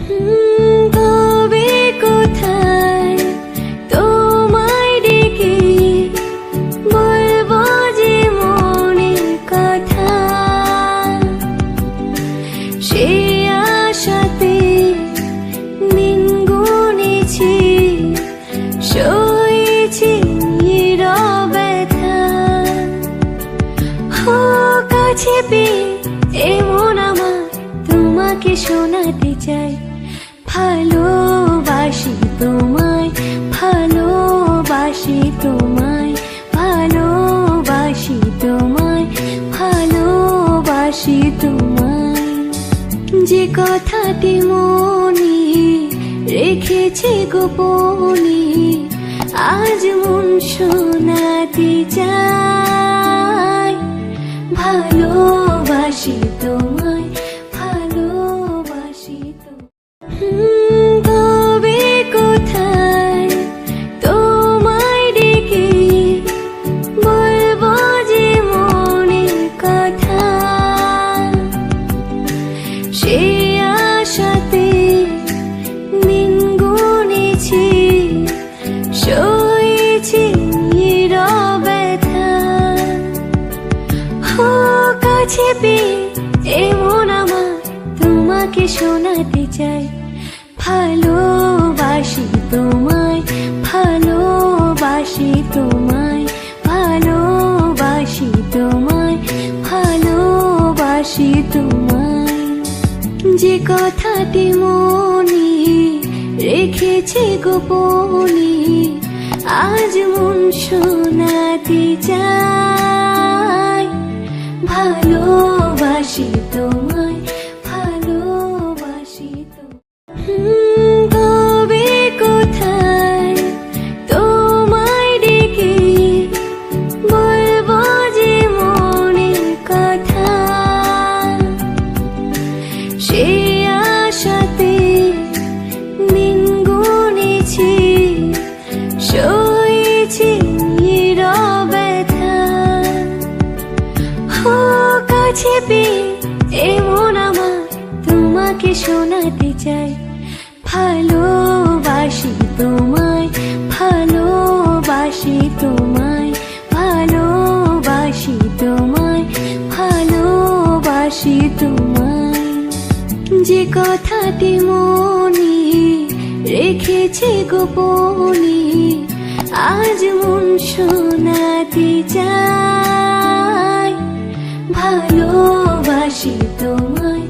তবে কোথায় তোমায় ডেকে বলবো যে মনের কথা, সে আশাতে দিন গুনেছি, সয়েছি নীরব ব্যথা। কাছে পেয়ে এমন আমার তোমাকে শোনাতে চাই, ভালোবাসি তোমায়, ভালোবাসি তোমায়, ভালোবাসি তোমায়, ভালোবাসি তোমায়। যে কথাটি মনে রেখেছি গোপনে, আজ মন শোনাতে চাই, ভালোবাসি তোমায়, ভালোবাসি তোমায়। তবে কোথায় তোমায় ডেকে বলবো যে মনের কথা, সে আশাতে দিন গুনেছি, সয়েছি নীরব ব্যথা। কাছে পেয়ে এমন আমার তোমাকে শোনাতে চাই, ভালোবাসি তোমায়, ভালোবাসি তোমায়, ভালোবাসি তোমায়, ভালোবাসি তোমায়। যে কথাটি মনে রেখেছি গোপনে, আজ মন শোনাতে চাই, ভালোবাসি তোমায়, ভালোবাসি তোমায়। তবে কোথায় তোমায় ডেকে বলবো যে মনের কথা, সে আশাতে দিন গুনেছি, সয়েছি নীরব ব্যথা। কাছে পেয়ে এমন আমার তোমাকে শোনাতে চাই, ভালোবাসি তোমায়, ভালোবাসি তোমায়, ভালোবাসি তোমায়, ভালোবাসি তোমায়। যে কথাটি মনে রেখেছি গোপনে, আজ মন শোনাতে চাই, ভালোবাসি তোমায়,